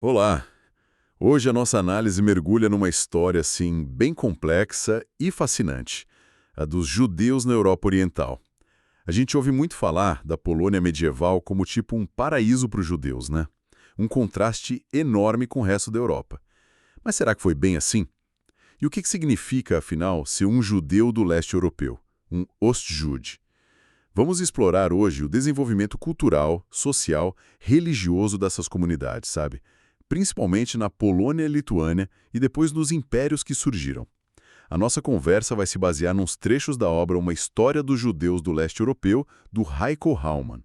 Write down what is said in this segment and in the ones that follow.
Olá! Hoje a nossa análise mergulha numa história assim bem complexa e fascinante, a dos judeus na Europa Oriental. A gente ouve muito falar da Polônia medieval como tipo um paraíso para os judeus, né? Um contraste enorme com o resto da Europa. Mas será que foi bem assim? E o que significa, afinal, ser um judeu do leste europeu, um Ostjude? Vamos explorar hoje o desenvolvimento cultural, social, religioso dessas comunidades, sabe? Principalmente na Polônia e Lituânia e depois nos impérios que surgiram. A nossa conversa vai se basear nos trechos da obra Uma História dos Judeus do Leste Europeu, do Heiko Haumann.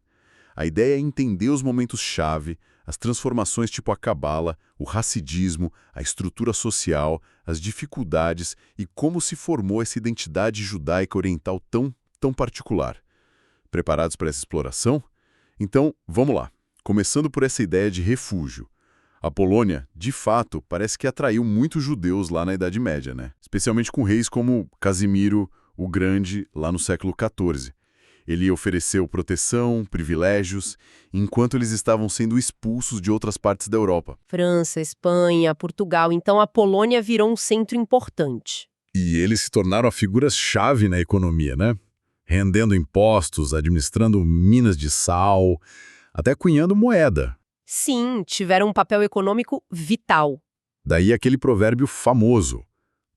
A ideia é entender os momentos-chave, as transformações tipo a Cabala, o Hassidismo, a estrutura social, as dificuldades e como se formou essa identidade judaica oriental tão particular. Preparados para essa exploração? Então, vamos lá. Começando por essa ideia de refúgio. A Polônia, de fato, parece que atraiu muitos judeus lá na Idade Média, né? Especialmente com reis como Casimiro o Grande, lá no século XIV. Ele ofereceu proteção, privilégios, enquanto eles estavam sendo expulsos de outras partes da Europa. França, Espanha, Portugal. Então a Polônia virou um centro importante. E eles se tornaram figuras-chave na economia, né? Rendendo impostos, administrando minas de sal, até cunhando moeda. Sim, tiveram um papel econômico vital. Daí aquele provérbio famoso: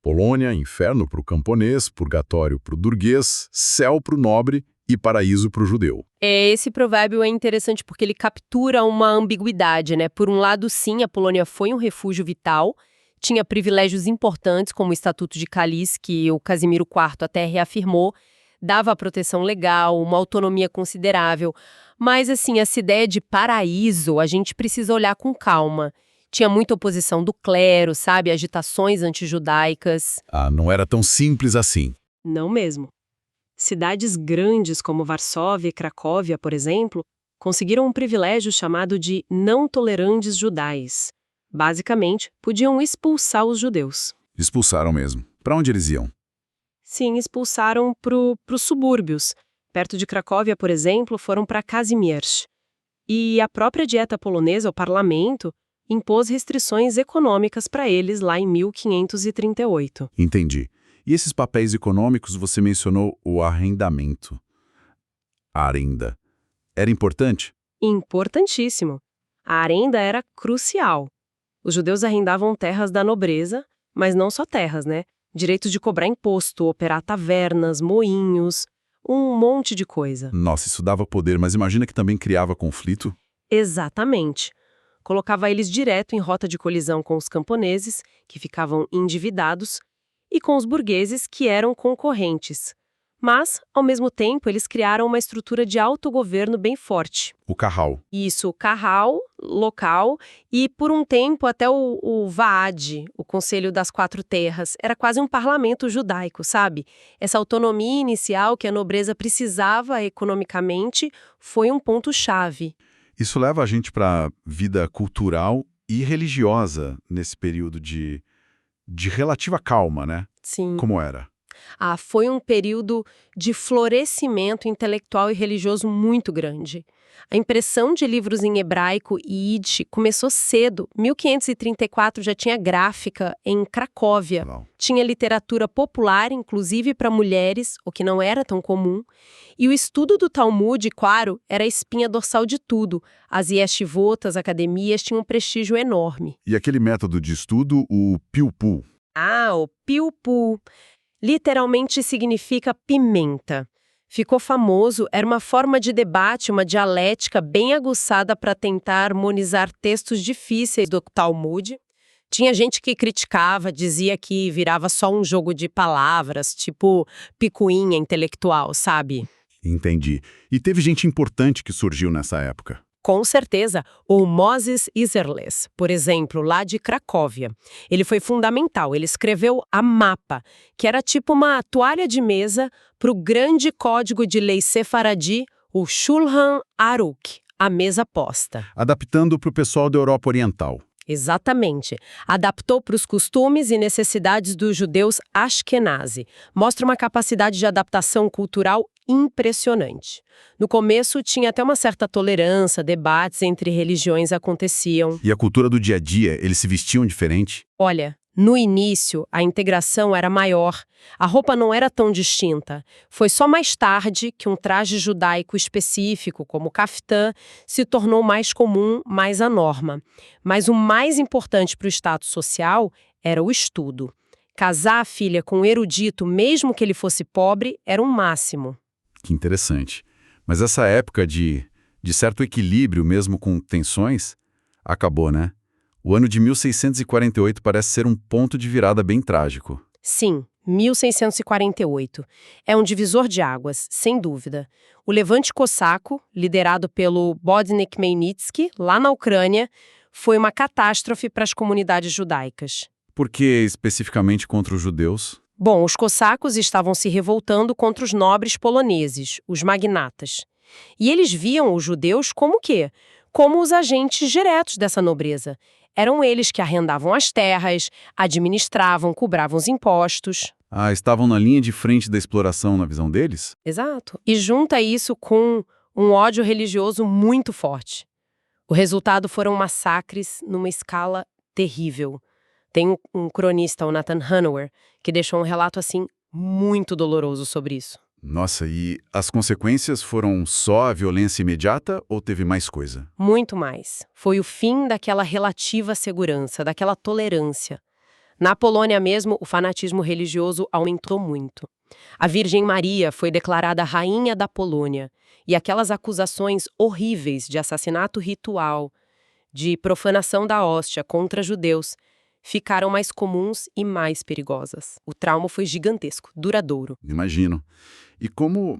Polônia, inferno para o camponês, purgatório para o burguês, céu para o nobre e paraíso para o judeu. Esse provérbio é interessante porque ele captura uma ambiguidade, né? Por um lado, sim, a Polônia foi um refúgio vital, tinha privilégios importantes, como o Estatuto de Calice, que o Casimiro IV até reafirmou, dava proteção legal, uma autonomia considerável. Mas, assim, essa ideia de paraíso, a gente precisa olhar com calma. Tinha muita oposição do clero, sabe? Agitações antijudaicas. Não era tão simples assim. Não mesmo. Cidades grandes como Varsóvia e Cracóvia, por exemplo, conseguiram um privilégio chamado de não tolerantes judais. Basicamente, podiam expulsar os judeus. Expulsaram mesmo. Para onde eles iam? Sim, expulsaram para os subúrbios. Perto de Cracóvia, por exemplo, foram para Kazimierz. E a própria dieta polonesa, o parlamento, impôs restrições econômicas para eles lá em 1538. Entendi. E esses papéis econômicos, você mencionou o arrendamento. A arenda. Era importante? Importantíssimo. A arenda era crucial. Os judeus arrendavam terras da nobreza, mas não só terras, né? Direito de cobrar imposto, operar tavernas, moinhos, um monte de coisa. Nossa, isso dava poder, mas imagina que também criava conflito? Exatamente. Colocava eles direto em rota de colisão com os camponeses, que ficavam endividados, e com os burgueses, que eram concorrentes. Mas, ao mesmo tempo, eles criaram uma estrutura de autogoverno bem forte. O Kahal. Isso, o Kahal, local, e por um tempo até o Vaad, o Conselho das Quatro Terras, era quase um parlamento judaico, sabe? Essa autonomia inicial que a nobreza precisava economicamente foi um ponto-chave. Isso leva a gente para a vida cultural e religiosa nesse período de relativa calma, né? Sim. Como era? Foi um período de florescimento intelectual e religioso muito grande. A impressão de livros em hebraico e Yiddish começou cedo. 1534 já tinha gráfica em Cracóvia. Não. Tinha literatura popular, inclusive para mulheres, o que não era tão comum. E o estudo do Talmud, claro, era a espinha dorsal de tudo. As yeshivot, as academias, tinham um prestígio enorme. E aquele método de estudo, o piu-pu? O piu-pu. Literalmente significa pimenta. Ficou famoso, era uma forma de debate, uma dialética bem aguçada para tentar harmonizar textos difíceis do Talmud. Tinha gente que criticava, dizia que virava só um jogo de palavras, tipo picuinha intelectual, sabe? Entendi. E teve gente importante que surgiu nessa época. Com certeza, o Moses Isserles, por exemplo, lá de Cracóvia. Ele foi fundamental, ele escreveu a Mapa, que era tipo uma toalha de mesa para o grande código de lei sefaradi, o Shulchan Aruch, a mesa posta. Adaptando para o pessoal da Europa Oriental. Exatamente. Adaptou para os costumes e necessidades dos judeus Ashkenazi. Mostra uma capacidade de adaptação cultural impressionante. No começo, tinha até uma certa tolerância, debates entre religiões aconteciam. E a cultura do dia a dia, eles se vestiam diferente? Olha, no início, a integração era maior, a roupa não era tão distinta. Foi só mais tarde que um traje judaico específico, como o caftã, se tornou mais comum, mais a norma. Mas o mais importante para o status social era o estudo. Casar a filha com um erudito, mesmo que ele fosse pobre, era um máximo. Que interessante. Mas essa época de certo equilíbrio, mesmo com tensões, acabou, né? O ano de 1648 parece ser um ponto de virada bem trágico. Sim, 1648. É um divisor de águas, sem dúvida. O levante cosaco, liderado pelo Bodnik Khmelnytsky, lá na Ucrânia, foi uma catástrofe para as comunidades judaicas. Por que especificamente contra os judeus? Bom, os cossacos estavam se revoltando contra os nobres poloneses, os magnatas. E eles viam os judeus como o quê? Como os agentes diretos dessa nobreza. Eram eles que arrendavam as terras, administravam, cobravam os impostos. Ah, estavam na linha de frente da exploração na visão deles? Exato. E junta isso com um ódio religioso muito forte. O resultado foram massacres numa escala terrível. Tem um cronista, o Nathan Hanauer, que deixou um relato assim muito doloroso sobre isso. Nossa, e as consequências foram só a violência imediata ou teve mais coisa? Muito mais. Foi o fim daquela relativa segurança, daquela tolerância. Na Polônia mesmo, o fanatismo religioso aumentou muito. A Virgem Maria foi declarada rainha da Polônia, e aquelas acusações horríveis de assassinato ritual, de profanação da hóstia contra judeus, ficaram mais comuns e mais perigosas. O trauma foi gigantesco, duradouro. Imagino. E como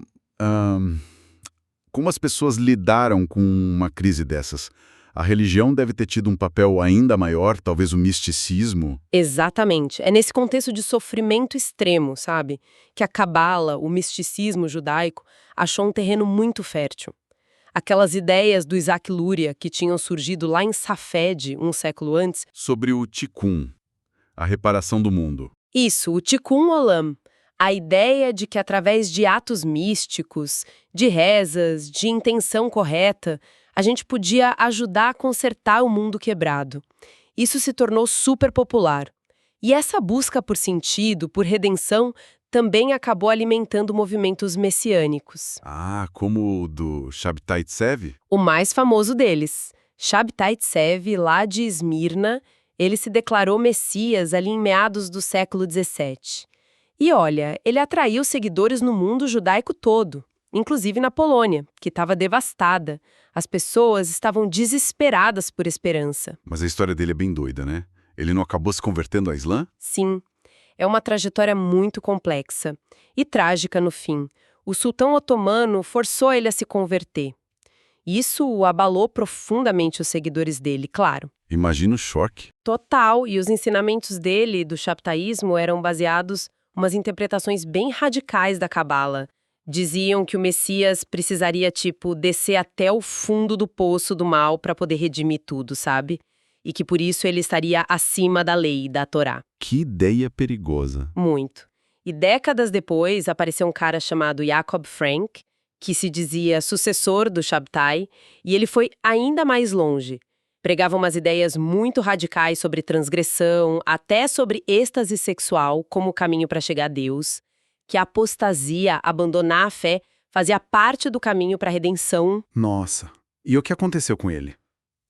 as pessoas lidaram com uma crise dessas? A religião deve ter tido um papel ainda maior, talvez o misticismo. Exatamente. É nesse contexto de sofrimento extremo, sabe? Que a cabala, o misticismo judaico, achou um terreno muito fértil. Aquelas ideias do Isaac Luria que tinham surgido lá em Safed, um século antes. Sobre o Tikkun, a reparação do mundo. Isso, o Tikkun Olam. A ideia de que através de atos místicos, de rezas, de intenção correta, a gente podia ajudar a consertar o mundo quebrado. Isso se tornou super popular. E essa busca por sentido, por redenção, também acabou alimentando movimentos messiânicos. Ah, como o do Shabtai Tzvi? O mais famoso deles, Shabtai Tzvi, lá de Esmirna, ele se declarou Messias ali em meados do século XVII. E olha, ele atraiu seguidores no mundo judaico todo, inclusive na Polônia, que estava devastada. As pessoas estavam desesperadas por esperança. Mas a história dele é bem doida, né? Ele não acabou se convertendo ao Islã? Sim, é uma trajetória muito complexa e trágica no fim. O sultão otomano forçou ele a se converter. Isso o abalou profundamente os seguidores dele, claro. Imagina o choque. Total, e os ensinamentos dele, do shabtaísmo, eram baseados em umas interpretações bem radicais da cabala. Diziam que o Messias precisaria, descer até o fundo do poço do mal para poder redimir tudo, sabe? E que por isso ele estaria acima da lei, da Torá. Que ideia perigosa. Muito. E décadas depois apareceu um cara chamado Jacob Frank, que se dizia sucessor do Shabtai, e ele foi ainda mais longe. Pregava umas ideias muito radicais sobre transgressão, até sobre êxtase sexual como caminho para chegar a Deus, que a apostasia, abandonar a fé, fazia parte do caminho para a redenção. Nossa. E o que aconteceu com ele?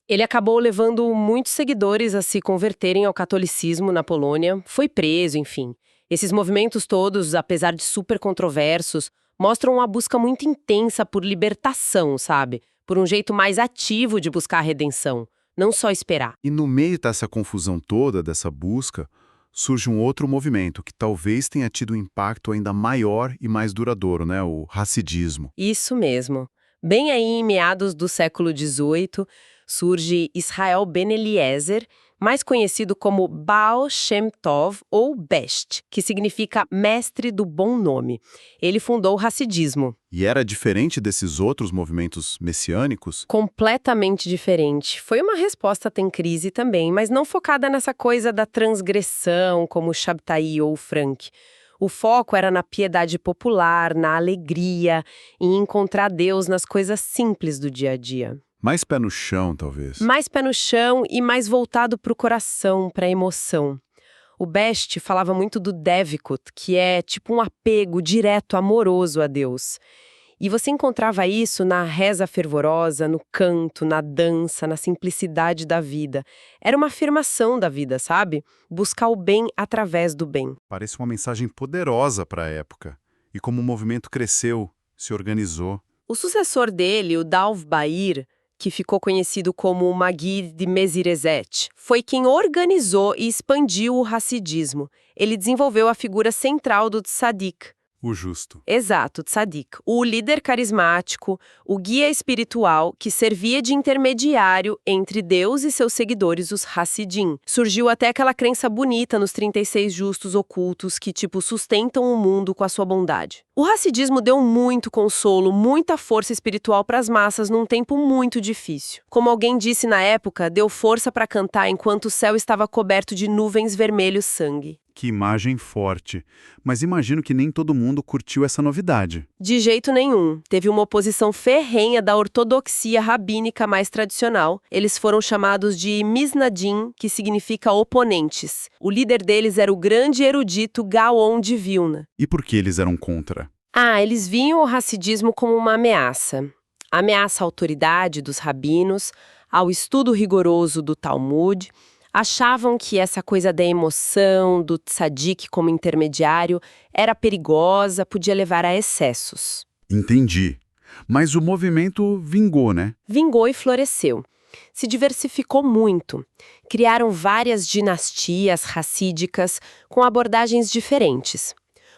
Ele acabou levando muitos seguidores a se converterem ao catolicismo na Polônia, foi preso, enfim. Esses movimentos todos, apesar de super controversos, mostram uma busca muito intensa por libertação, sabe? Por um jeito mais ativo de buscar a redenção, não só esperar. E no meio dessa confusão toda, dessa busca, surge um outro movimento que talvez tenha tido um impacto ainda maior e mais duradouro, né? O Hassidismo. Isso mesmo. Bem aí em meados do século XVIII, surge Israel Ben Eliezer, mais conhecido como Baal Shem Tov ou Best, que significa mestre do bom nome. Ele fundou o Hassidismo. E era diferente desses outros movimentos messiânicos? Completamente diferente. Foi uma resposta tem crise também, mas não focada nessa coisa da transgressão, como o Shabtai ou o Frank. O foco era na piedade popular, na alegria, em encontrar Deus nas coisas simples do dia a dia. Mais pé no chão, talvez. Mais pé no chão e mais voltado para o coração, para a emoção. O Best falava muito do Devikut, que é tipo um apego direto, amoroso a Deus. E você encontrava isso na reza fervorosa, no canto, na dança, na simplicidade da vida. Era uma afirmação da vida, sabe? Buscar o bem através do bem. Parece uma mensagem poderosa para a época. E como o movimento cresceu, se organizou. O sucessor dele, o Dalv Bahir, que ficou conhecido como o Maggid de Mesirezet, foi quem organizou e expandiu o hassidismo. Ele desenvolveu a figura central do Tzadik. O justo. Exato, Tzadik, o líder carismático, o guia espiritual que servia de intermediário entre Deus e seus seguidores, os Hassidim. Surgiu até aquela crença bonita nos 36 justos ocultos que, sustentam o mundo com a sua bondade. O hassidismo deu muito consolo, muita força espiritual para as massas num tempo muito difícil. Como alguém disse na época, deu força para cantar enquanto o céu estava coberto de nuvens vermelhos sangue. Que imagem forte. Mas imagino que nem todo mundo curtiu essa novidade. De jeito nenhum. Teve uma oposição ferrenha da ortodoxia rabínica mais tradicional. Eles foram chamados de Misnadim, que significa oponentes. O líder deles era o grande erudito Gaon de Vilna. E por que eles eram contra? Eles viam o hassidismo como uma ameaça. Ameaça à autoridade dos rabinos, ao estudo rigoroso do Talmud. Achavam que essa coisa da emoção, do tzadik como intermediário, era perigosa, podia levar a excessos. Entendi. Mas o movimento vingou, né? Vingou e floresceu. Se diversificou muito. Criaram várias dinastias racídicas com abordagens diferentes.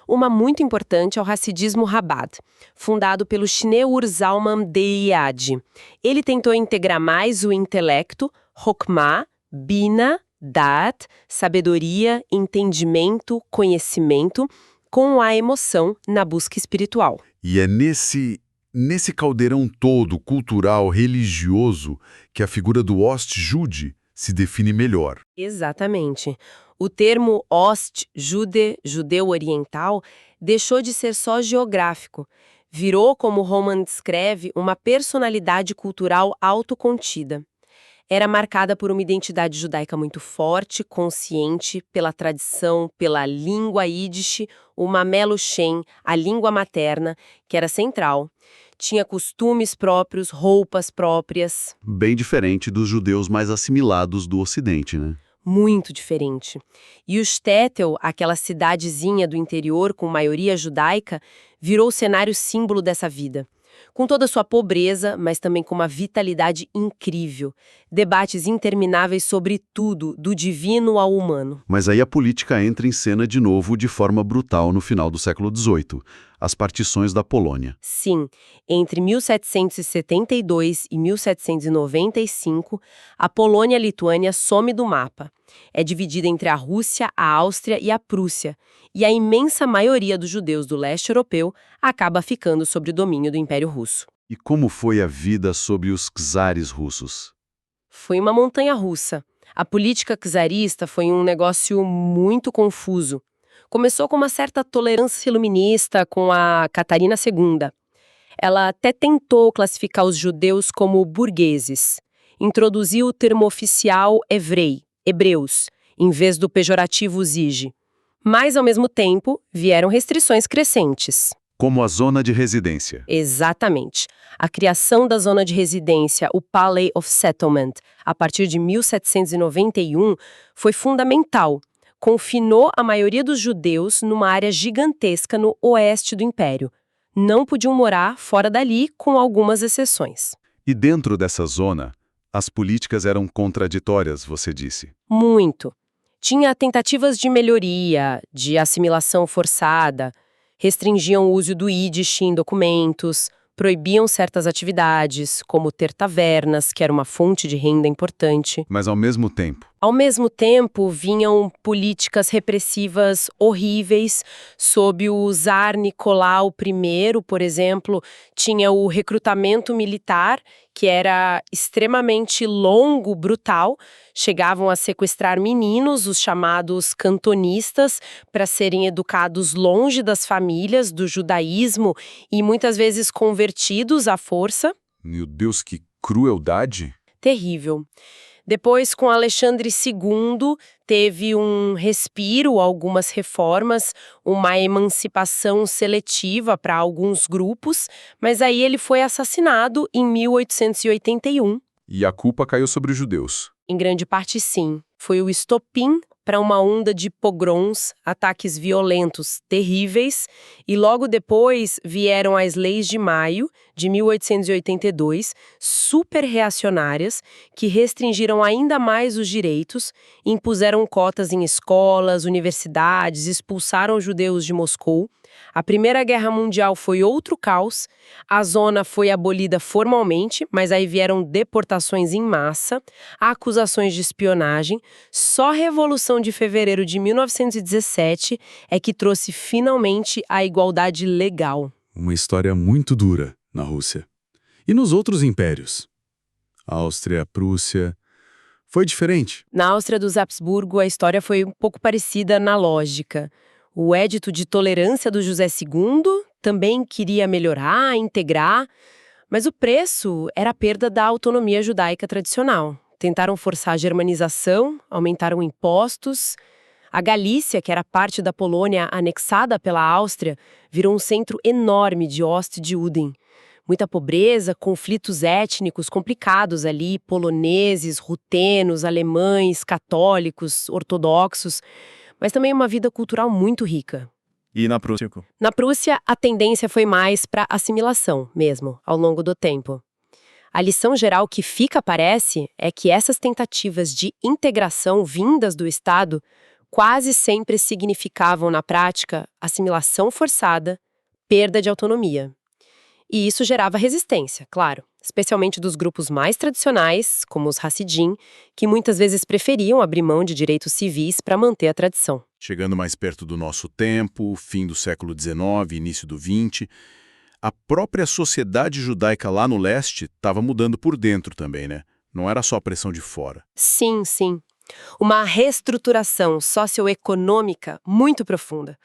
Uma muito importante é o hassidismo Chabad, fundado pelo Shneur Zalman Deyad. Ele tentou integrar mais o intelecto, Hokmah, Bina, Dat, sabedoria, entendimento, conhecimento, com a emoção na busca espiritual. E é nesse caldeirão todo, cultural, religioso, que a figura do Ost Jude se define melhor. Exatamente. O termo Ost Jude, judeu oriental, deixou de ser só geográfico. Virou, como Roman descreve, uma personalidade cultural autocontida. Era marcada por uma identidade judaica muito forte, consciente, pela tradição, pela língua Yiddish, o Mamelu Shem, a língua materna, que era central. Tinha costumes próprios, roupas próprias. Bem diferente dos judeus mais assimilados do Ocidente, né? Muito diferente. E o Shtetl, aquela cidadezinha do interior com maioria judaica, virou o cenário símbolo dessa vida. Com toda a sua pobreza, mas também com uma vitalidade incrível. Debates intermináveis sobre tudo, do divino ao humano. Mas aí a política entra em cena de novo de forma brutal no final do século XVIII. As partições da Polônia. Sim, entre 1772 e 1795, a Polônia-Lituânia some do mapa. É dividida entre a Rússia, a Áustria e a Prússia, e a imensa maioria dos judeus do leste europeu acaba ficando sob o domínio do Império Russo. E como foi a vida sob os czares russos? Foi uma montanha-russa. A política czarista foi um negócio muito confuso. Começou com uma certa tolerância iluminista com a Catarina II. Ela até tentou classificar os judeus como burgueses. Introduziu o termo oficial evrei, hebreus, em vez do pejorativo zige. Mas, ao mesmo tempo, vieram restrições crescentes. Como a zona de residência. Exatamente. A criação da zona de residência, o Palais of Settlement, a partir de 1791, foi fundamental. Confinou a maioria dos judeus numa área gigantesca no oeste do Império. Não podiam morar fora dali, com algumas exceções. E dentro dessa zona, as políticas eram contraditórias, você disse. Muito. Tinha tentativas de melhoria, de assimilação forçada, restringiam o uso do Yiddish em documentos, proibiam certas atividades, como ter tavernas, que era uma fonte de renda importante. Mas, ao mesmo tempo, Ao mesmo tempo, vinham políticas repressivas horríveis sob o Tsar Nicolau I, por exemplo, tinha o recrutamento militar, que era extremamente longo, brutal. Chegavam a sequestrar meninos, os chamados cantonistas, para serem educados longe das famílias, do judaísmo e muitas vezes convertidos à força. Meu Deus, que crueldade! Terrível. Depois, com Alexandre II, teve um respiro, algumas reformas, uma emancipação seletiva para alguns grupos, mas aí ele foi assassinado em 1881. E a culpa caiu sobre os judeus. Em grande parte, sim. Foi o estopim para uma onda de pogroms, ataques violentos terríveis, e logo depois vieram as Leis de Maio, de 1882, super reacionárias, que restringiram ainda mais os direitos, impuseram cotas em escolas, universidades, expulsaram os judeus de Moscou. A Primeira Guerra Mundial foi outro caos, a zona foi abolida formalmente, mas aí vieram deportações em massa, acusações de espionagem. Só a Revolução de Fevereiro de 1917 é que trouxe finalmente a igualdade legal. Uma história muito dura na Rússia. E nos outros impérios? Áustria, Prússia... Foi diferente. Na Áustria dos Habsburgo, a história foi um pouco parecida na lógica. O Édito de Tolerância do José II também queria melhorar, integrar, mas o preço era a perda da autonomia judaica tradicional. Tentaram forçar a germanização, aumentaram impostos. A Galícia, que era parte da Polônia anexada pela Áustria, virou um centro enorme de Ostjuden. Muita pobreza, conflitos étnicos complicados ali, poloneses, rutenos, alemães, católicos, ortodoxos, mas também uma vida cultural muito rica. E na Prússia? Na Prússia, a tendência foi mais para assimilação mesmo, ao longo do tempo. A lição geral que fica, parece, é que essas tentativas de integração vindas do Estado quase sempre significavam, na prática, assimilação forçada, perda de autonomia. E isso gerava resistência, claro, especialmente dos grupos mais tradicionais, como os Hassidim, que muitas vezes preferiam abrir mão de direitos civis para manter a tradição. Chegando mais perto do nosso tempo, fim do século XIX, início do XX, a própria sociedade judaica lá no leste estava mudando por dentro também, né? Não era só a pressão de fora. Sim, sim. Uma reestruturação socioeconômica muito profunda.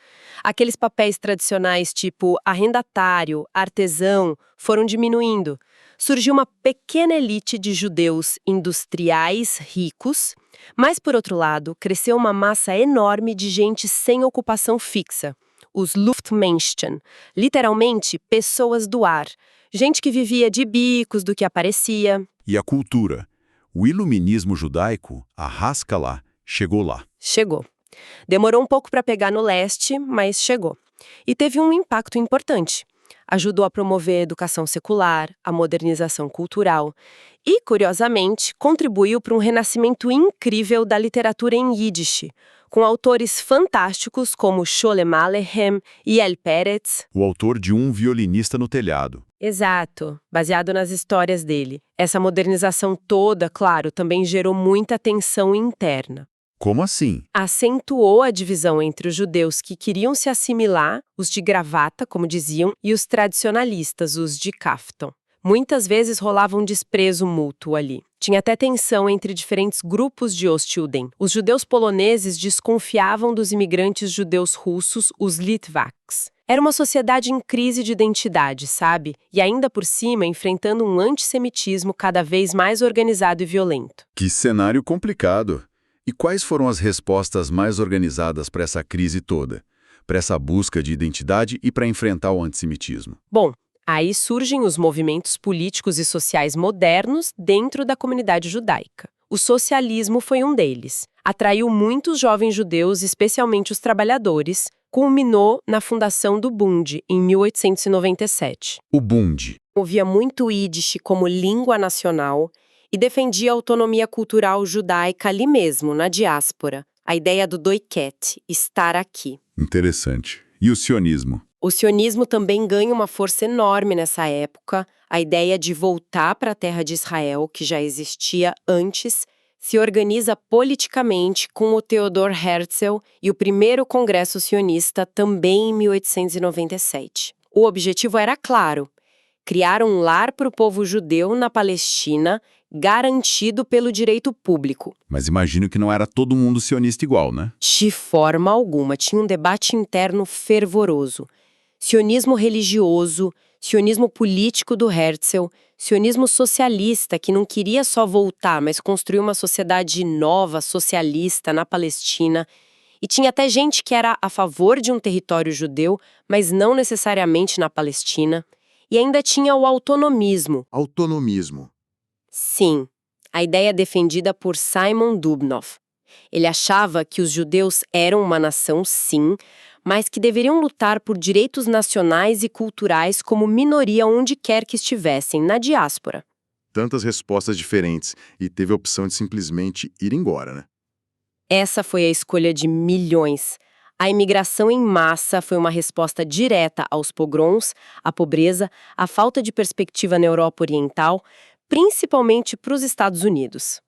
Aqueles papéis tradicionais tipo arrendatário, artesão, foram diminuindo. Surgiu uma pequena elite de judeus industriais ricos, mas, por outro lado, cresceu uma massa enorme de gente sem ocupação fixa. Os Luftmenschen, literalmente pessoas do ar. Gente que vivia de bicos do que aparecia. E a cultura? O iluminismo judaico, a Haskalah, chegou lá. Chegou. Demorou um pouco para pegar no leste, mas chegou. E teve um impacto importante. Ajudou a promover a educação secular, a modernização cultural e, curiosamente, contribuiu para um renascimento incrível da literatura em Yiddish, com autores fantásticos como Sholem Aleichem e El Peretz. O autor de Um Violinista no Telhado. Exato, baseado nas histórias dele. Essa modernização toda, claro, também gerou muita tensão interna. Como assim? Acentuou a divisão entre os judeus que queriam se assimilar, os de gravata, como diziam, e os tradicionalistas, os de kaftan. Muitas vezes rolava um desprezo mútuo ali. Tinha até tensão entre diferentes grupos de Ostjuden. Os judeus poloneses desconfiavam dos imigrantes judeus russos, os Litvaks. Era uma sociedade em crise de identidade, sabe? E ainda por cima enfrentando um antissemitismo cada vez mais organizado e violento. Que cenário complicado. E quais foram as respostas mais organizadas para essa crise toda? Para essa busca de identidade e para enfrentar o antissemitismo? Bom, aí surgem os movimentos políticos e sociais modernos dentro da comunidade judaica. O socialismo foi um deles. Atraiu muitos jovens judeus, especialmente os trabalhadores, culminou na fundação do Bund, em 1897. O Bund. Ouvia muito Yiddish como língua nacional e defendia a autonomia cultural judaica ali mesmo, na diáspora. A ideia do doiquete, estar aqui. Interessante. E o sionismo? O sionismo também ganha uma força enorme nessa época, a ideia de voltar para a terra de Israel, que já existia antes, se organiza politicamente com o Theodor Herzl e o primeiro Congresso Sionista também em 1897. O objetivo era claro: criar um lar para o povo judeu na Palestina, garantido pelo direito público. Mas imagino que não era todo mundo sionista igual, né? De forma alguma, tinha um debate interno fervoroso. Sionismo religioso, sionismo político do Herzl, sionismo socialista, que não queria só voltar, mas construir uma sociedade nova, socialista, na Palestina. E tinha até gente que era a favor de um território judeu, mas não necessariamente na Palestina. E ainda tinha o autonomismo. Autonomismo. Sim, a ideia defendida por Simon Dubnow. Ele achava que os judeus eram uma nação, sim, mas que deveriam lutar por direitos nacionais e culturais como minoria onde quer que estivessem, na diáspora. Tantas respostas diferentes e teve a opção de simplesmente ir embora, né? Essa foi a escolha de milhões. A imigração em massa foi uma resposta direta aos pogroms, à pobreza, à falta de perspectiva na Europa Oriental, principalmente para os Estados Unidos.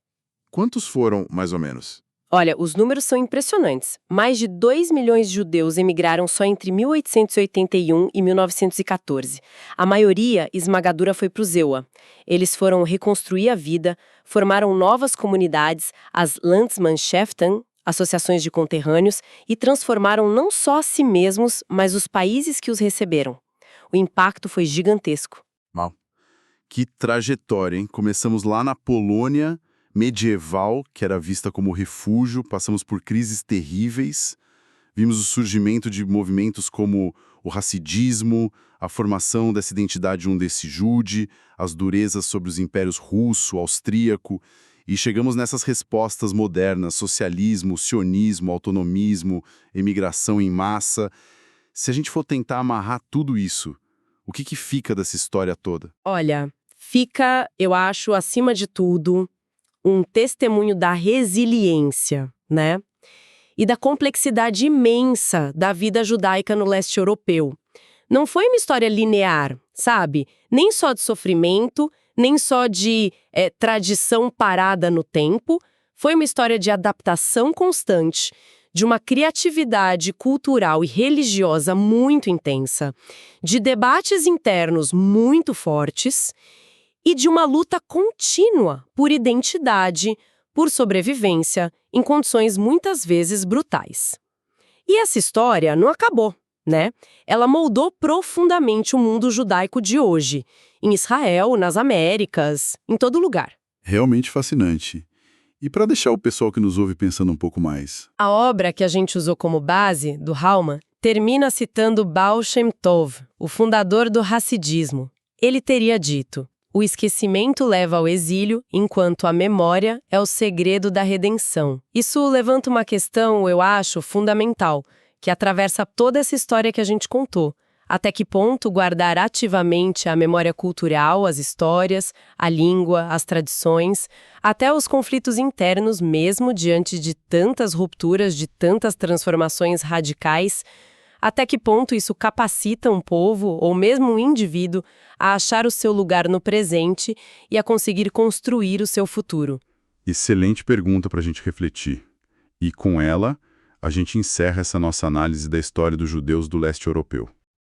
Quantos foram, mais ou menos? Olha, os números são impressionantes. Mais de 2 milhões de judeus emigraram só entre 1881 e 1914. A maioria esmagadora foi para o Zewa. Eles foram reconstruir a vida, formaram novas comunidades, as Landsmannschaften, associações de conterrâneos, e transformaram não só a si mesmos, mas os países que os receberam. O impacto foi gigantesco. Mal. Que trajetória, hein? Começamos lá na Polônia medieval, que era vista como refúgio, passamos por crises terríveis, vimos o surgimento de movimentos como o racidismo, a formação dessa identidade Undecijude, as durezas sobre os impérios russo, austríaco, e chegamos nessas respostas modernas, socialismo, sionismo, autonomismo, emigração em massa. Se a gente for tentar amarrar tudo isso, o que fica dessa história toda? Olha, fica, eu acho, acima de tudo, um testemunho da resiliência, né? E da complexidade imensa da vida judaica no leste europeu. Não foi uma história linear, sabe? Nem só de sofrimento, nem só de tradição parada no tempo. Foi uma história de adaptação constante, de uma criatividade cultural e religiosa muito intensa, de debates internos muito fortes e de uma luta contínua por identidade, por sobrevivência, em condições muitas vezes brutais. E essa história não acabou, né? Ela moldou profundamente o mundo judaico de hoje, em Israel, nas Américas, em todo lugar. Realmente fascinante. E para deixar o pessoal que nos ouve pensando um pouco mais? A obra que a gente usou como base, do Hallman, termina citando Baal Shem Tov, o fundador do Hassidismo. Ele teria dito: o esquecimento leva ao exílio, enquanto a memória é o segredo da redenção. Isso levanta uma questão, eu acho, fundamental, que atravessa toda essa história que a gente contou. Até que ponto guardar ativamente a memória cultural, as histórias, a língua, as tradições, até os conflitos internos mesmo diante de tantas rupturas, de tantas transformações radicais, até que ponto isso capacita um povo, ou mesmo um indivíduo, a achar o seu lugar no presente e a conseguir construir o seu futuro? Excelente pergunta para a gente refletir. E com ela, a gente encerra essa nossa análise da história dos judeus do leste europeu.